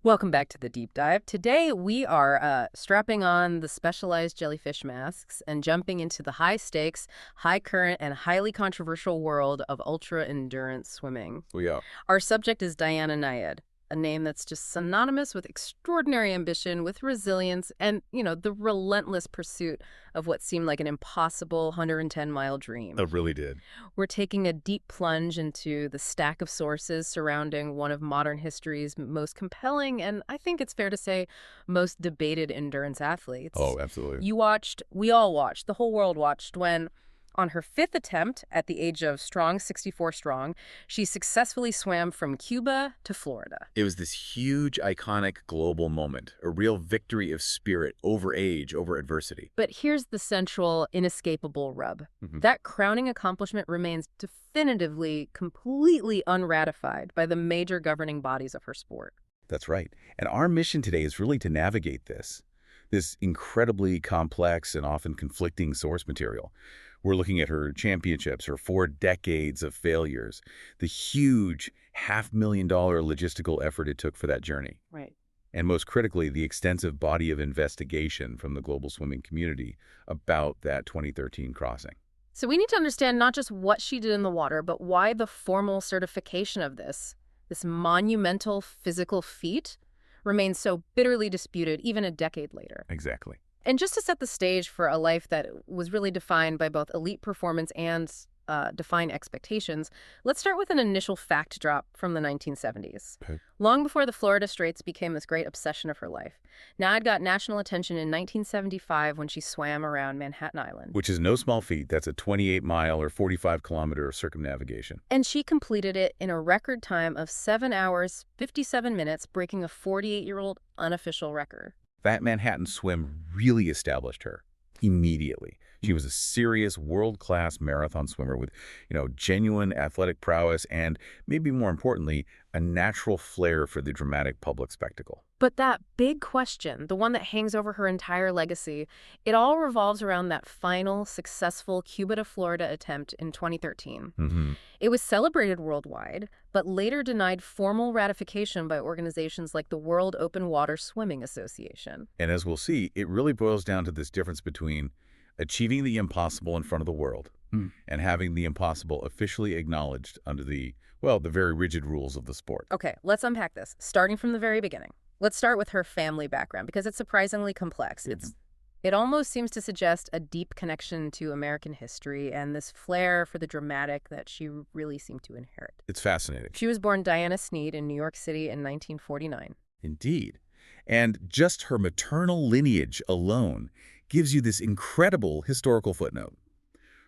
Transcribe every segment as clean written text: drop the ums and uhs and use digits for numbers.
Welcome back to the deep dive. Today we are strapping on the specialized jellyfish masks and jumping into the high stakes, high current, and highly controversial world of ultra endurance swimming. We are. Our subject is Diana Nyad, a name that's just synonymous with extraordinary ambition, with resilience, and, the relentless pursuit of what seemed like an impossible 110-mile dream. It really did. We're taking a deep plunge into the stack of sources surrounding one of modern history's most compelling and, I think it's fair to say, most debated endurance athletes. Oh, absolutely. We all watched, the whole world watched when, on her fifth attempt at the age of 64 strong, she successfully swam from Cuba to Florida. It was this huge, iconic global moment, a real victory of spirit over age, over adversity. But here's the central, inescapable rub. Mhm. That crowning accomplishment remains definitively, completely unratified by the major governing bodies of her sport. That's right. And our mission today is really to navigate this incredibly complex and often conflicting source material. We're looking at her championships, her 4 decades of failures, the huge $500,000 logistical effort it took for that journey, Right. and most critically, the extensive body of investigation from the global swimming community about that 2013 crossing. So we need to understand not just what she did in the water, but why the formal certification of this monumental physical feat, remains so bitterly disputed even a decade later. Exactly. And just to set the stage for a life that was really defined by both elite performance and defined expectations, let's start with an initial fact drop from the 1970s. Okay. Long before the Florida Straits became this great obsession of her life, Nyad got national attention in 1975 when she swam around Manhattan Island. Which is no small feat. That's a 28-mile or 45-kilometer circumnavigation. And she completed it in a record time of 7 hours, 57 minutes, breaking a 48-year-old unofficial record. That Manhattan swim really established her immediately. She was a serious world-class marathon swimmer with, genuine athletic prowess and, maybe more importantly, a natural flair for the dramatic public spectacle. But that big question, the one that hangs over her entire legacy, it all revolves around that final, successful Cuba to Florida attempt in 2013. Mm-hmm. It was celebrated worldwide, but later denied formal ratification by organizations like the World Open Water Swimming Association. And as we'll see, it really boils down to this difference between achieving the impossible in front of the world and having the impossible officially acknowledged under the very rigid rules of the sport. Okay, let's unpack this, starting from the very beginning. Let's start with her family background, because it's surprisingly complex. It almost seems to suggest a deep connection to American history and this flair for the dramatic that she really seemed to inherit. It's fascinating. She was born Diana Sneed in New York City in 1949. Indeed. And just her maternal lineage alone gives you this incredible historical footnote.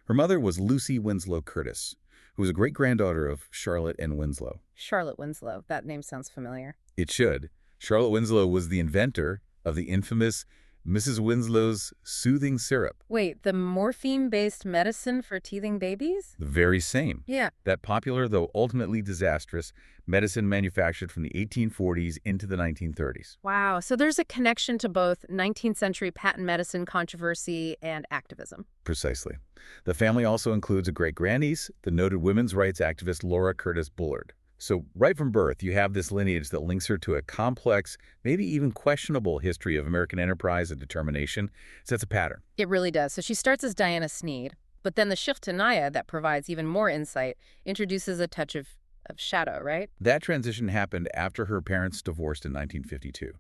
Her mother was Lucy Winslow Curtis, who was a great-granddaughter of Charlotte and Winslow. Charlotte Winslow. That name sounds familiar. It should. Charlotte Winslow was the inventor of the infamous Mrs. Winslow's soothing syrup. Wait, the morphine-based medicine for teething babies? The very same. Yeah. That popular, though ultimately disastrous, medicine manufactured from the 1840s into the 1930s. Wow. So there's a connection to both 19th century patent medicine controversy and activism. Precisely. The family also includes a great-grandniece, the noted women's rights activist Laura Curtis Bullard. So right from birth, you have this lineage that links her to a complex, maybe even questionable history of American enterprise and determination. Sets a pattern. It really does. So she starts as Diana Sneed, but then the shift to Nyad that provides even more insight introduces a touch of shadow, right? That transition happened after her parents divorced in 1952.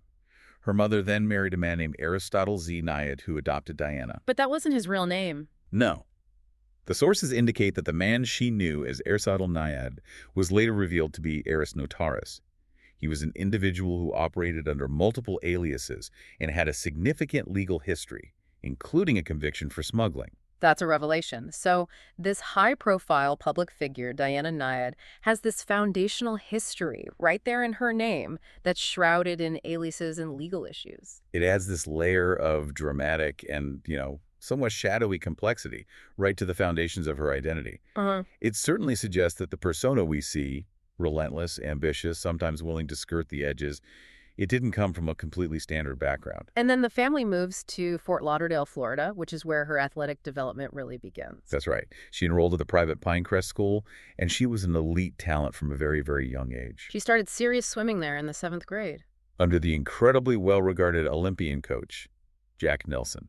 Her mother then married a man named Aristotle Z. Nyad, who adopted Diana. But that wasn't his real name. No. The sources indicate that the man she knew as Aristotle Nyad was later revealed to be Eris Notaris. He was an individual who operated under multiple aliases and had a significant legal history, including a conviction for smuggling. That's a revelation. So this high-profile public figure, Diana Nyad, has this foundational history right there in her name that's shrouded in aliases and legal issues. It adds this layer of dramatic and, somewhat shadowy complexity right to the foundations of her identity. It certainly suggests that the persona we see, relentless, ambitious, sometimes willing to skirt the edges, it didn't come from a completely standard background. And then the family moves to Fort Lauderdale, Florida, which is where her athletic development really begins. That's right. She enrolled at the private Pinecrest School, and she was an elite talent from a very, very young age. She started serious swimming there in the 7th grade. under the incredibly well-regarded Olympian coach, Jack Nelson.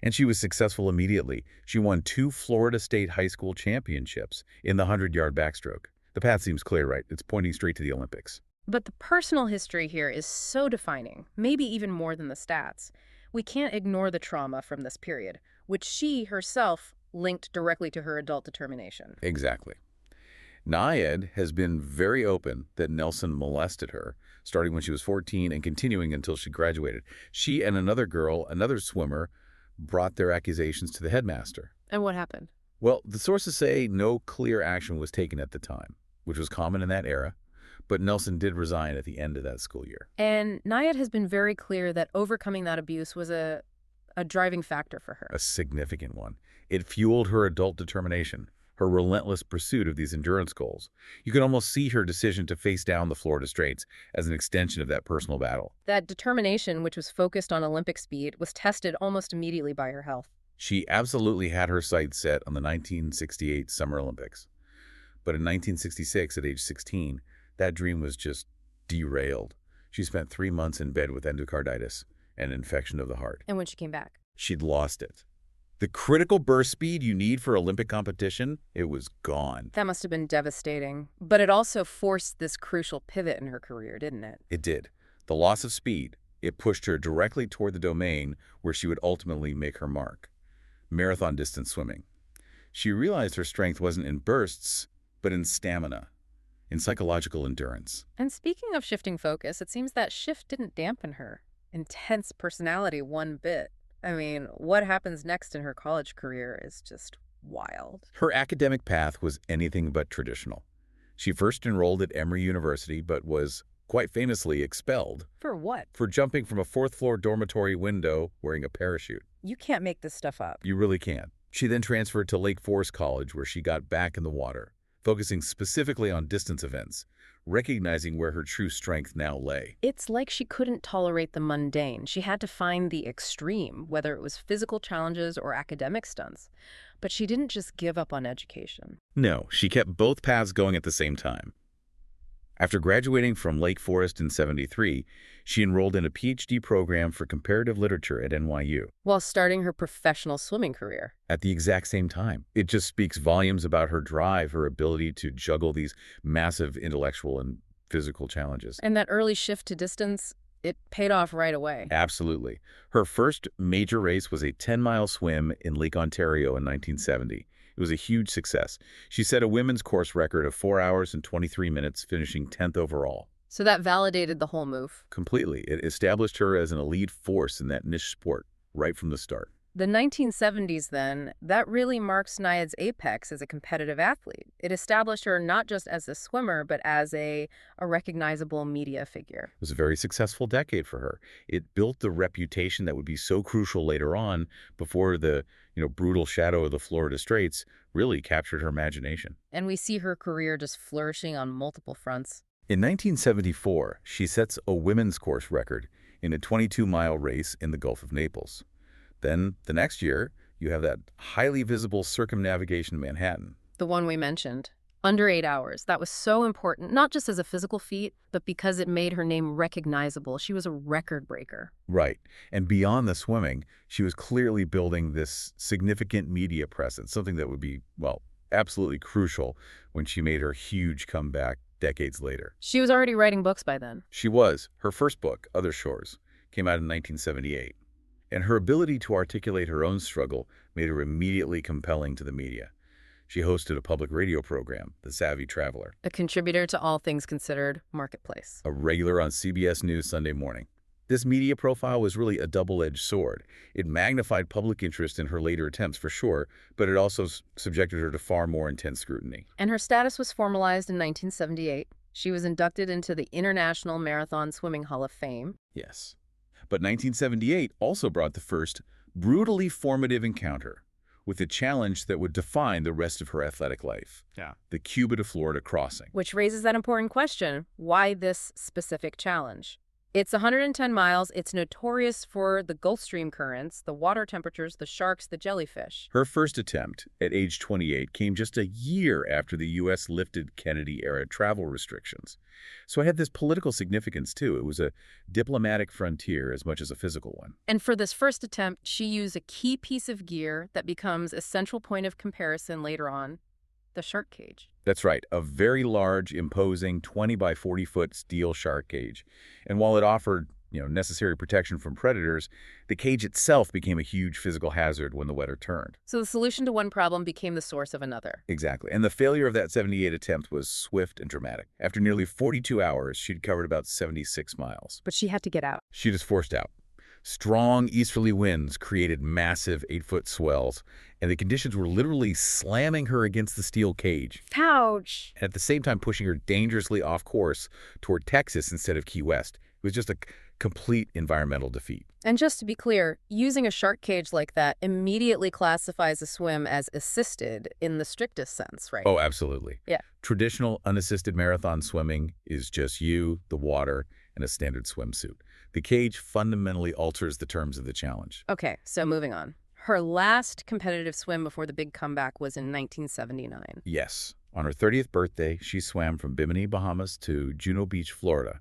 And she was successful immediately. She won 2 Florida State high school championships in the 100-yard backstroke. The path seems clear, right? It's pointing straight to the Olympics. But the personal history here is so defining, maybe even more than the stats. We can't ignore the trauma from this period, which she herself linked directly to her adult determination. Exactly. Nyad has been very open that Nelson molested her, starting when she was 14 and continuing until she graduated. She and another girl, another swimmer, brought their accusations to the headmaster. And what happened? Well, the sources say no clear action was taken at the time, which was common in that era, but Nelson did resign at the end of that school year. And Nyad has been very clear that overcoming that abuse was a driving factor for her. A significant one. It fueled her adult determination, her relentless pursuit of these endurance goals. You can almost see her decision to face down the Florida Straits as an extension of that personal battle. That determination, which was focused on Olympic speed, was tested almost immediately by her health. She absolutely had her sights set on the 1968 Summer Olympics. But in 1966, at age 16, that dream was just derailed. She spent 3 months in bed with endocarditis, an infection of the heart. And when she came back? She'd lost it. The critical burst speed you need for Olympic competition, it was gone. That must have been devastating. But it also forced this crucial pivot in her career, didn't it? It did. The loss of speed, it pushed her directly toward the domain where she would ultimately make her mark. Marathon distance swimming. She realized her strength wasn't in bursts, but in stamina, in psychological endurance. And speaking of shifting focus, it seems that shift didn't dampen her intense personality one bit. I mean, what happens next in her college career is just wild. Her academic path was anything but traditional. She first enrolled at Emory University, but was quite famously expelled. For what? For jumping from a 4th-floor dormitory window wearing a parachute. You can't make this stuff up. You really can't. She then transferred to Lake Forest College, where she got back in the water, focusing specifically on distance events, recognizing where her true strength now lay. It's like she couldn't tolerate the mundane. She had to find the extreme, whether it was physical challenges or academic stunts. But she didn't just give up on education. No, she kept both paths going at the same time. After graduating from Lake Forest in '73, she enrolled in a PhD program for comparative literature at NYU. While starting her professional swimming career. At the exact same time. It just speaks volumes about her drive, her ability to juggle these massive intellectual and physical challenges. And that early shift to distance, it paid off right away. Absolutely. Her first major race was a 10-mile swim in Lake Ontario in 1970. It was a huge success. She set a women's course record of 4 hours and 23 minutes, finishing 10th overall. So that validated the whole move. Completely. It established her as an elite force in that niche sport right from the start. The 1970s, then, that really marks Nyad's apex as a competitive athlete. It established her not just as a swimmer, but as a recognizable media figure. It was a very successful decade for her. It built the reputation that would be so crucial later on before the brutal shadow of the Florida Straits really captured her imagination. And we see her career just flourishing on multiple fronts. In 1974, she sets a women's course record in a 22-mile race in the Gulf of Naples. Then, the next year, you have that highly visible circumnavigation of Manhattan. The one we mentioned. Under 8 hours. That was so important, not just as a physical feat, but because it made her name recognizable. She was a record breaker. Right. And beyond the swimming, she was clearly building this significant media presence, something that would be, well, absolutely crucial when she made her huge comeback decades later. She was already writing books by then. She was. Her first book, Other Shores, came out in 1978. And her ability to articulate her own struggle made her immediately compelling to the media. She hosted a public radio program, The Savvy Traveler. A contributor to All Things Considered Marketplace. A regular on CBS News Sunday morning. This media profile was really a double-edged sword. It magnified public interest in her later attempts, for sure, but it also subjected her to far more intense scrutiny. And her status was formalized in 1978. She was inducted into the International Marathon Swimming Hall of Fame. Yes. But 1978 also brought the first brutally formative encounter with a challenge that would define the rest of her athletic life. Yeah. The Cuba to Florida crossing. Which raises that important question. Why this specific challenge? It's 110 miles. It's notorious for the Gulf Stream currents, the water temperatures, the sharks, the jellyfish. Her first attempt, at age 28, came just a year after the U.S. lifted Kennedy-era travel restrictions. So it had this political significance, too. It was a diplomatic frontier as much as a physical one. And for this first attempt, she used a key piece of gear that becomes a central point of comparison later on, the shark cage. That's right, a very large, imposing 20 by 40-foot steel shark cage. And while it offered, necessary protection from predators, the cage itself became a huge physical hazard when the weather turned. So the solution to one problem became the source of another. Exactly. And the failure of that 78 attempt was swift and dramatic. After nearly 42 hours, she'd covered about 76 miles. But she had to get out. She was forced out. Strong easterly winds created massive 8-foot swells, and the conditions were literally slamming her against the steel cage. Ouch! And at the same time pushing her dangerously off course toward Texas instead of Key West. It was just a complete environmental defeat. And just to be clear, using a shark cage like that immediately classifies a swim as assisted in the strictest sense, right? Oh, absolutely. Yeah. Traditional unassisted marathon swimming is just you, the water, and a standard swimsuit. The cage fundamentally alters the terms of the challenge. Okay, so moving on. Her last competitive swim before the big comeback was in 1979. Yes. On her 30th birthday, she swam from Bimini, Bahamas to Juno Beach, Florida.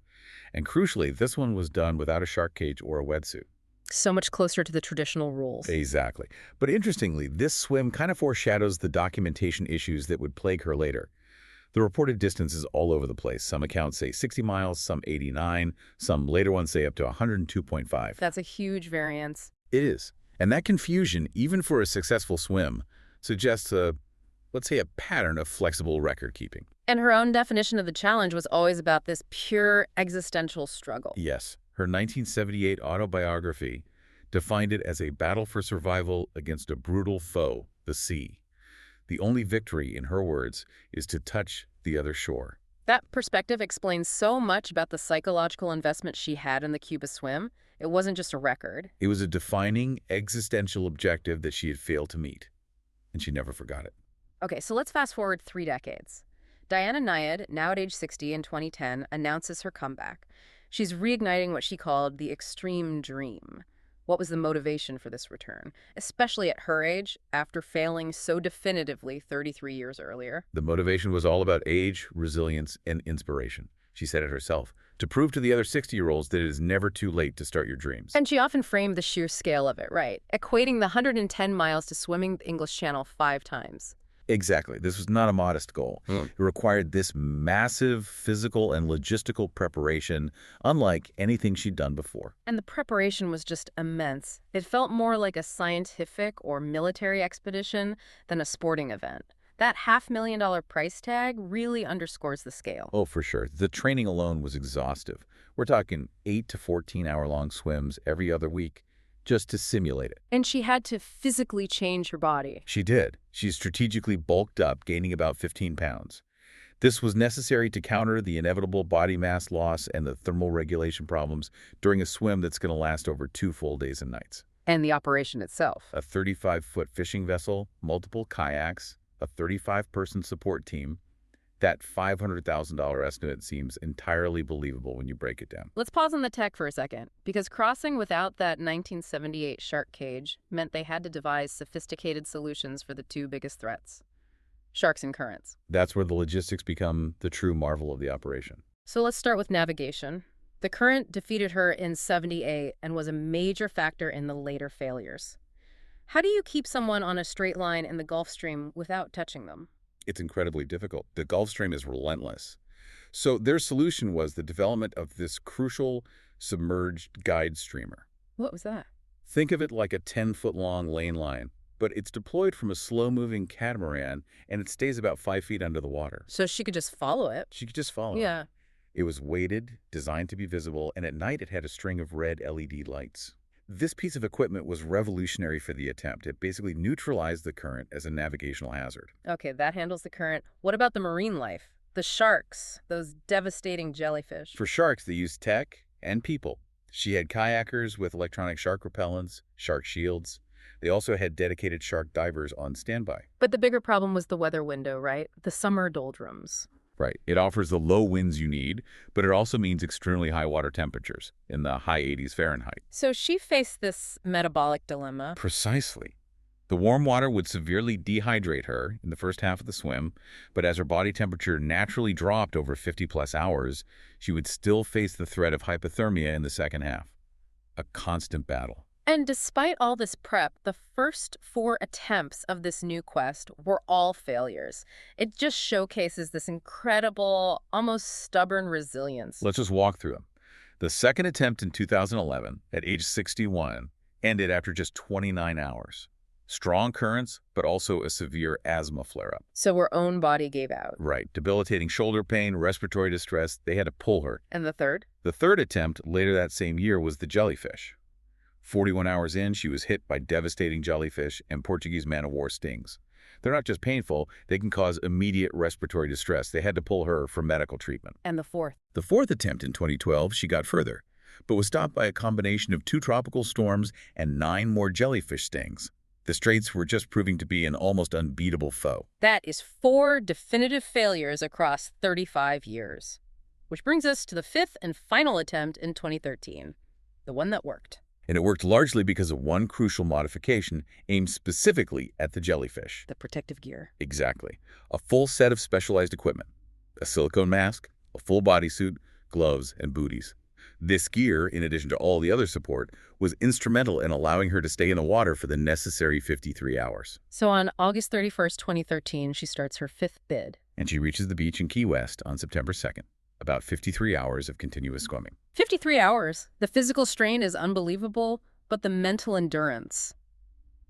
And crucially, this one was done without a shark cage or a wetsuit. So much closer to the traditional rules. Exactly. But interestingly, this swim kind of foreshadows the documentation issues that would plague her later. The reported distance is all over the place. Some accounts say 60 miles, some 89, some later ones say up to 102.5. That's a huge variance. It is. And that confusion, even for a successful swim, suggests let's say, a pattern of flexible record keeping. And her own definition of the challenge was always about this pure existential struggle. Yes. Her 1978 autobiography defined it as a battle for survival against a brutal foe, the sea. The only victory, in her words, is to touch the other shore. That perspective explains so much about the psychological investment she had in the Cuba swim. It wasn't just a record. It was a defining existential objective that she had failed to meet, and she never forgot it. Okay, so let's fast forward 3 decades. Diana Nyad, now at age 60 in 2010, announces her comeback. She's reigniting what she called the extreme dream. What was the motivation for this return, especially at her age, after failing so definitively 33 years earlier? The motivation was all about age, resilience, and inspiration. She said it herself, to prove to the other 60-year-olds that it is never too late to start your dreams. And she often framed the sheer scale of it, right? Equating the 110 miles to swimming the English Channel 5 times. Exactly. This was not a modest goal. It required this massive physical and logistical preparation, unlike anything she'd done before. And the preparation was just immense. It felt more like a scientific or military expedition than a sporting event. That $500,000 price tag really underscores the scale. Oh, for sure. The training alone was exhaustive. We're talking 8 to 14-hour-long swims every other week, just to simulate it. And she had to physically change her body. She did. She strategically bulked up, gaining about 15 pounds. This was necessary to counter the inevitable body mass loss and the thermal regulation problems during a swim that's going to last over 2 full days and nights. And the operation itself. A 35-foot fishing vessel, multiple kayaks, a 35-person support team. That $500,000 estimate seems entirely believable when you break it down. Let's pause on the tech for a second, because crossing without that 1978 shark cage meant they had to devise sophisticated solutions for the 2 biggest threats: sharks and currents. That's where the logistics become the true marvel of the operation. So let's start with navigation. The current defeated her in 78 and was a major factor in the later failures. How do you keep someone on a straight line in the Gulf Stream without touching them? It's incredibly difficult. The Gulf Stream is relentless. So their solution was the development of this crucial submerged guide streamer. What was that? Think of it like a 10-foot-long lane line, but it's deployed from a slow-moving catamaran, and it stays about 5 feet under the water. So she could just follow it. She could just follow it. Yeah. It was weighted, designed to be visible, and at night it had a string of red LED lights. This piece of equipment was revolutionary for the attempt. It basically neutralized the current as a navigational hazard. Okay, that handles the current. What about the marine life? The sharks, those devastating jellyfish. For sharks, they used tech and people. She had kayakers with electronic shark repellents, shark shields. They also had dedicated shark divers on standby. But the bigger problem was the weather window, right? The summer doldrums. Right. It offers the low winds you need, but it also means extremely high water temperatures in the high 80s Fahrenheit. So she faced this metabolic dilemma. Precisely. The warm water would severely dehydrate her in the first half of the swim, but as her body temperature naturally dropped over 50-plus hours, she would still face the threat of hypothermia in the second half. A constant battle. And despite all this prep, the first 4 attempts of this new quest were all failures. It just showcases this incredible, almost stubborn resilience. Let's just walk through them. The second attempt in 2011, at age 61, ended after just 29 hours. Strong currents, but also a severe asthma flare-up. So her own body gave out. Right. Debilitating shoulder pain, respiratory distress. They had to pull her. And the third? The third attempt, later that same year, was the jellyfish. 41 hours in, she was hit by devastating jellyfish and Portuguese man-of-war stings. They're not just painful, they can cause immediate respiratory distress. They had to pull her for medical treatment. And the fourth? The fourth attempt in 2012, she got further, but was stopped by a combination of 2 tropical storms and 9 more jellyfish stings. The Straits were just proving to be an almost unbeatable foe. That is 4 definitive failures across 35 years. Which brings us to the 5th and final attempt in 2013, the one that worked. And it worked largely because of one crucial modification aimed specifically at the jellyfish. The protective gear. Exactly. A full set of specialized equipment. A silicone mask, a full bodysuit, gloves, and booties. This gear, in addition to all the other support, was instrumental in allowing her to stay in the water for the necessary 53 hours. So on August 31st, 2013, she starts her 5th bid. And she reaches the beach in Key West on September 2nd. About 53 hours of continuous swimming. 53 hours. The physical strain is unbelievable, but the mental endurance.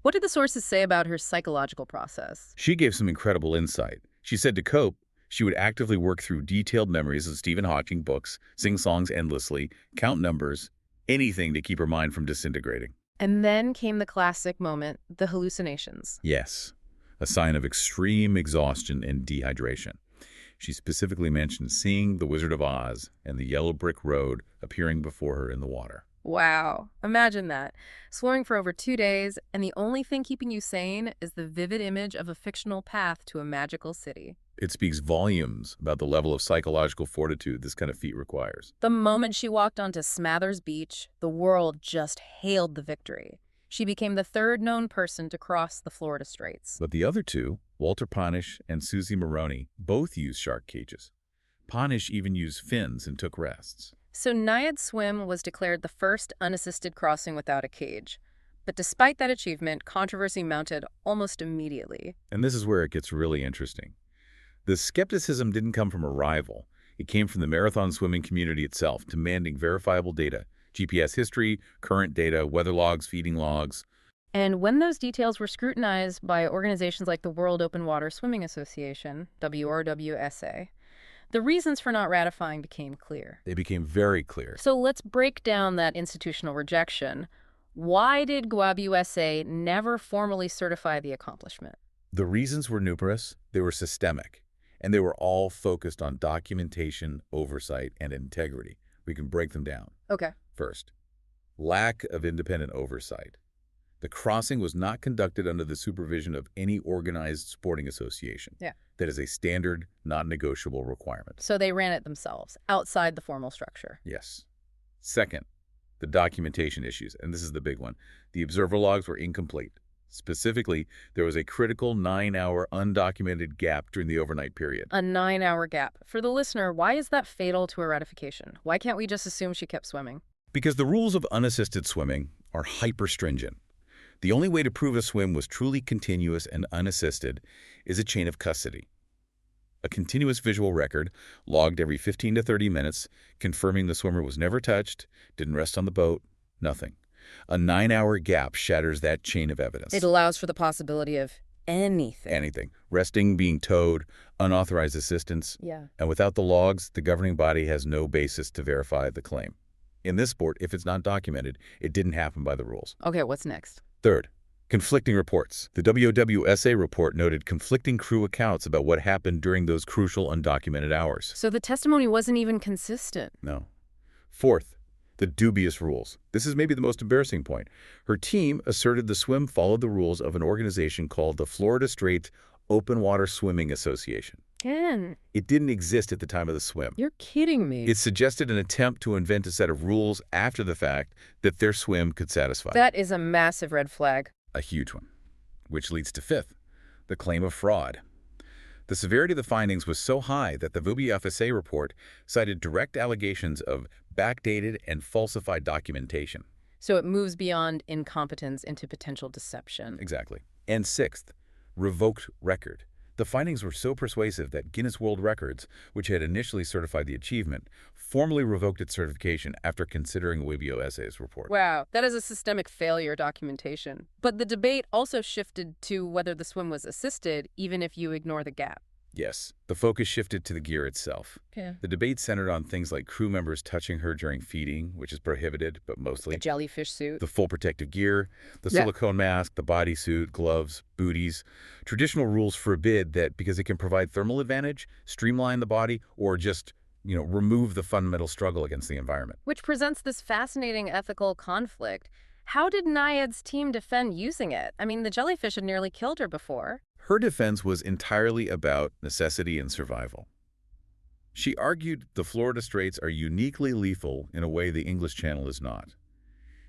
What did the sources say about her psychological process? She gave some incredible insight. She said to cope, she would actively work through detailed memories of Stephen Hawking books, sing songs endlessly, count numbers, anything to keep her mind from disintegrating. And then came the classic moment, the hallucinations. Yes, a sign of extreme exhaustion and dehydration. She specifically mentioned seeing the Wizard of Oz and the yellow brick road appearing before her in the water. Wow. Imagine that. Swearing for over 2 days, and the only thing keeping you sane is the vivid image of a fictional path to a magical city. It speaks volumes about the level of psychological fortitude this kind of feat requires. The moment she walked onto Smathers Beach, the world just hailed the victory. She became the 3rd known person to cross the Florida Straits. But the other 2, Walter Panish and Susie Maroney, both used shark cages. Panish even used fins and took rests. So Nyad's swim was declared the first unassisted crossing without a cage. But despite that achievement, controversy mounted almost immediately. And this is where it gets really interesting. The skepticism didn't come from a rival. It came from the marathon swimming community itself, demanding verifiable data. GPS history, current data, weather logs, feeding logs. And when those details were scrutinized by organizations like the World Open Water Swimming Association, WRWSA, the reasons for not ratifying became clear. They became very clear. So let's break down that institutional rejection. Why did GWSA never formally certify the accomplishment? The reasons were numerous, they were systemic, and they were all focused on documentation, oversight, and integrity. We can break them down. Okay. First, lack of independent oversight. The crossing was not conducted under the supervision of any organized sporting association. Yeah. That is a standard, non-negotiable requirement. So they ran it themselves, outside the formal structure. Yes. Second, the documentation issues, and this is the big one. The observer logs were incomplete. Specifically, there was a critical 9-hour undocumented gap during the overnight period. A 9-hour gap. For the listener, why is that fatal to a ratification? Why can't we just assume she kept swimming? Because the rules of unassisted swimming are hyper-stringent. The only way to prove a swim was truly continuous and unassisted is a chain of custody. A continuous visual record, logged every 15 to 30 minutes, confirming the swimmer was never touched, didn't rest on the boat, nothing. A 9-hour gap shatters that chain of evidence. It allows for the possibility of anything. Anything. Resting, being towed, unauthorized assistance. Yeah. And without the logs, the governing body has no basis to verify the claim. In this sport, if it's not documented, it didn't happen by the rules. Okay, what's next? Third, conflicting reports. The WWSA report noted conflicting crew accounts about what happened during those crucial undocumented hours. So the testimony wasn't even consistent. No. Fourth, the dubious rules. This is maybe the most embarrassing point. Her team asserted the swim followed the rules of an organization called the Florida Straits Open Water Swimming Association. Again, It didn't exist at the time of the swim. you're kidding me. It suggested an attempt to invent a set of rules after the fact that their swim could satisfy. That is a massive red flag. A huge one. Which leads to fifth, the claim of fraud. The severity of the findings was so high that the WFSA report cited direct allegations of backdated and falsified documentation. So it moves beyond incompetence into potential deception. Exactly. And sixth, revoked record. The findings were so persuasive that Guinness World Records, which had initially certified the achievement, formally revoked its certification after considering WBOSA's report. Wow, that is a systemic failure documentation. But the debate also shifted to whether the swim was assisted, even if you ignore the gap. Yes, the focus shifted to the gear itself. Okay. The debate centered on things like crew members touching her during feeding, which is prohibited, but mostly. The jellyfish suit. The full protective gear, the Yeah. silicone mask, the bodysuit, gloves, booties. Traditional rules forbid that because it can provide thermal advantage, streamline the body, or just, remove the fundamental struggle against the environment. Which presents this fascinating ethical conflict. How did Nyad's team defend using it? I mean, the jellyfish had nearly killed her before. Her defense was entirely about necessity and survival. She argued the Florida Straits are uniquely lethal in a way the English Channel is not.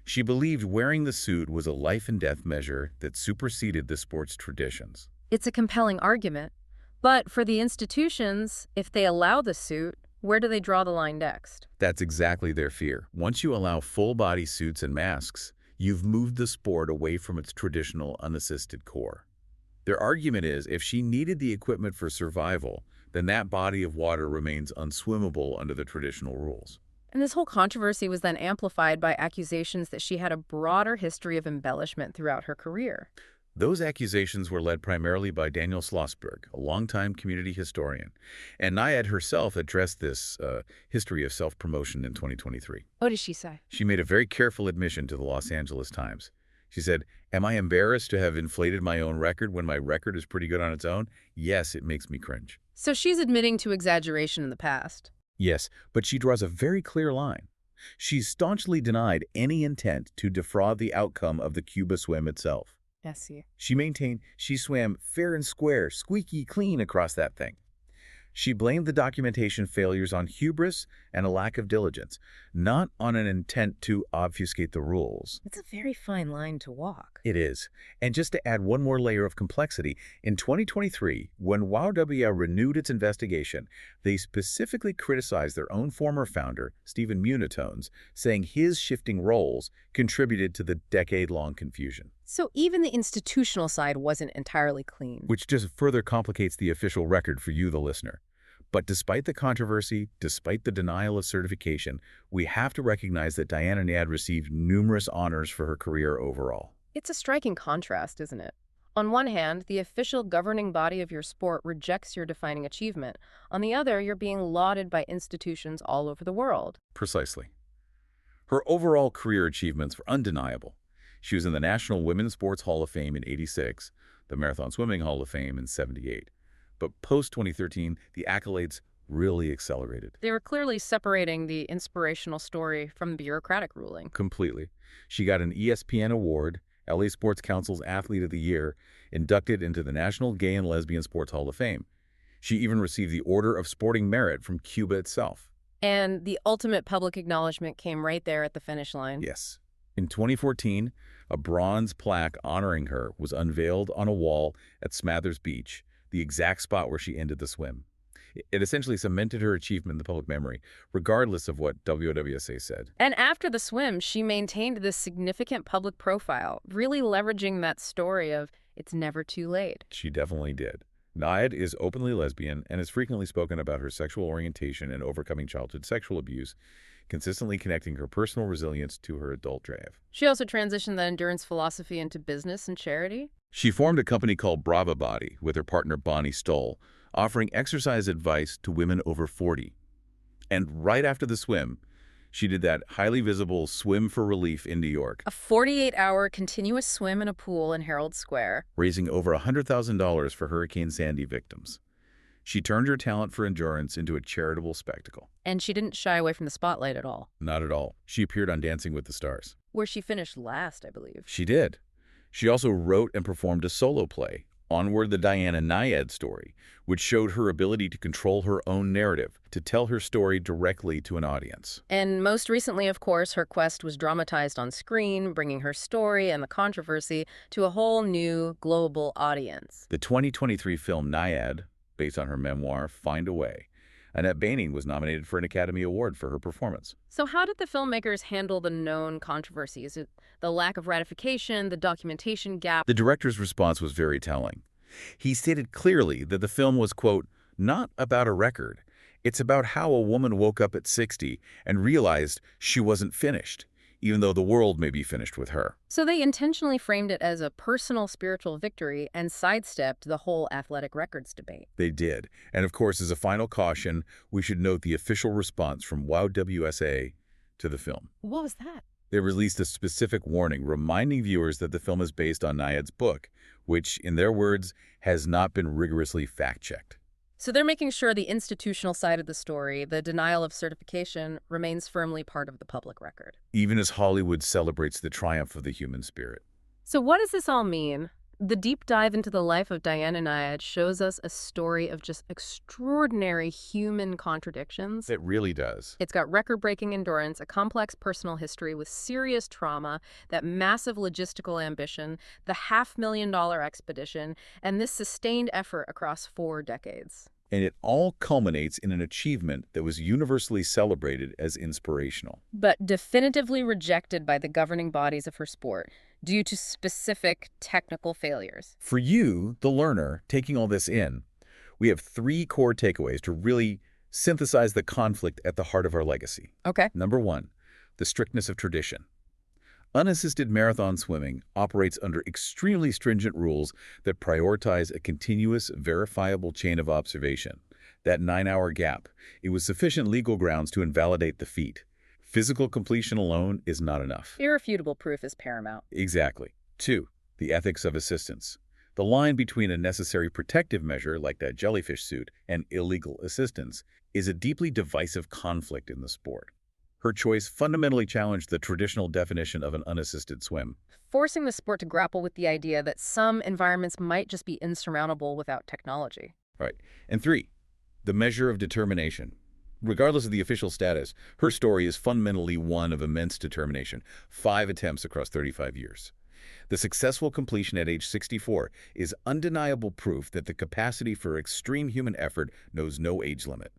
She believed wearing the suit was a life-and-death measure that superseded the sport's traditions. It's a compelling argument. But for the institutions, if they allow the suit, where do they draw the line next? That's exactly their fear. Once you allow full-body suits and masks, you've moved the sport away from its traditional unassisted core. Their argument is if she needed the equipment for survival, then that body of water remains unswimmable under the traditional rules. And this whole controversy was then amplified by accusations that she had a broader history of embellishment throughout her career. Those accusations were led primarily by Daniel Schlossberg, a longtime community historian, and Nyad herself addressed this history of self-promotion in 2023. What did she say? She made a very careful admission to the Los Angeles Times. She said, "Am I embarrassed to have inflated my own record when my record is pretty good on its own? Yes, it makes me cringe." So she's admitting to exaggeration in the past. Yes, but she draws a very clear line. She's staunchly denied any intent to defraud the outcome of the Cuba swim itself. I see. She maintained she swam fair and square, squeaky clean across that thing. She blamed the documentation failures on hubris and a lack of diligence, not on an intent to obfuscate the rules. It's a very fine line to walk. It is. And just to add one more layer of complexity, in 2023, when WowWL renewed its investigation, they specifically criticized their own former founder, Stephen Munitones, saying his shifting roles contributed to the decade-long confusion. So even the institutional side wasn't entirely clean. Which just further complicates the official record for you, the listener. But despite the controversy, despite the denial of certification, we have to recognize that Diana Nyad received numerous honors for her career overall. It's a striking contrast, isn't it? On one hand, the official governing body of your sport rejects your defining achievement. On the other, you're being lauded by institutions all over the world. Precisely. Her overall career achievements were undeniable. She was in the National Women's Sports Hall of Fame in '86, the Marathon Swimming Hall of Fame in '78. But post-2013, the accolades really accelerated. They were clearly separating the inspirational story from the bureaucratic ruling. Completely. She got an ESPN award, LA Sports Council's Athlete of the Year, inducted into the National Gay and Lesbian Sports Hall of Fame. She even received the Order of Sporting Merit from Cuba itself. And the ultimate public acknowledgement came right there at the finish line. Yes. In 2014, a bronze plaque honoring her was unveiled on a wall at Smathers Beach, the exact spot where she ended the swim. It essentially cemented her achievement in the public memory, regardless of what WWSA said. And after the swim, she maintained this significant public profile, really leveraging that story of it's never too late. She definitely did. Nyad is openly lesbian and has frequently spoken about her sexual orientation and overcoming childhood sexual abuse, consistently connecting her personal resilience to her adult drive. She also transitioned the endurance philosophy into business and charity. She formed a company called Brava Body with her partner Bonnie Stoll, offering exercise advice to women over 40. And right after the swim, she did that highly visible Swim for Relief in New York, A 48-hour continuous swim in a pool in Herald Square. raising over $100,000 for Hurricane Sandy victims. She turned her talent for endurance into a charitable spectacle. And she didn't shy away from the spotlight at all. Not at all. She appeared on Dancing with the Stars. Where she finished last, I believe. She did. She also wrote and performed a solo play, Onward, the Diana Nyad story, which showed her ability to control her own narrative, to tell her story directly to an audience. And most recently, of course, her quest was dramatized on screen, bringing her story and the controversy to a whole new global audience. The 2023 film Nyad, based on her memoir Find a Way, Annette Bening was nominated for an Academy Award for her performance. So how did the filmmakers handle the known controversies? The lack of ratification, the documentation gap? The director's response was very telling. He stated clearly that the film was, quote, not about a record. It's about how a woman woke up at 60 and realized she wasn't finished, even though the world may be finished with her. So they intentionally framed it as a personal spiritual victory and sidestepped the whole athletic records debate. They did. And of course, as a final caution, we should note the official response from WOW-WSA to the film. What was that? They released a specific warning reminding viewers that the film is based on Nyad's book, which, in their words, has not been rigorously fact-checked. So they're making sure the institutional side of the story, the denial of certification, remains firmly part of the public record. Even as Hollywood celebrates the triumph of the human spirit. So what does this all mean? The deep dive into the life of Diana Nyad shows us a story of just extraordinary human contradictions. It really does. It's got record-breaking endurance, a complex personal history with serious trauma, that massive logistical ambition, the $500,000 expedition, and this sustained effort across 4 decades. And it all culminates in an achievement that was universally celebrated as inspirational. But definitively rejected by the governing bodies of her sport due to specific technical failures. For you, the learner, taking all this in, we have 3 core takeaways to really synthesize the conflict at the heart of our legacy. Okay. Number 1, the strictness of tradition. Unassisted marathon swimming operates under extremely stringent rules that prioritize a continuous, verifiable chain of observation. That 9-hour gap, it was sufficient legal grounds to invalidate the feat. Physical completion alone is not enough. Irrefutable proof is paramount. Exactly. 2, the ethics of assistance. The line between a necessary protective measure, like that jellyfish suit, and illegal assistance is a deeply divisive conflict in the sport. Her choice fundamentally challenged the traditional definition of an unassisted swim. Forcing the sport to grapple with the idea that some environments might just be insurmountable without technology. Right. And 3, the measure of determination. Regardless of the official status, her story is fundamentally one of immense determination. 5 attempts across 35 years. The successful completion at age 64 is undeniable proof that the capacity for extreme human effort knows no age limit.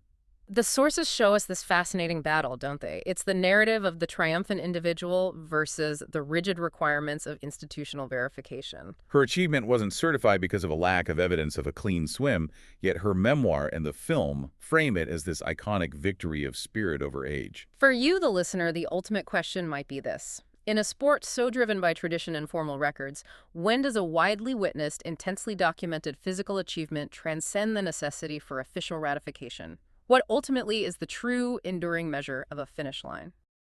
The sources show us this fascinating battle, don't they? It's the narrative of the triumphant individual versus the rigid requirements of institutional verification. Her achievement wasn't certified because of a lack of evidence of a clean swim, yet her memoir and the film frame it as this iconic victory of spirit over age. For you, the listener, the ultimate question might be this. In a sport so driven by tradition and formal records, when does a widely witnessed, intensely documented physical achievement transcend the necessity for official ratification? What ultimately is the true, enduring measure of a finish line?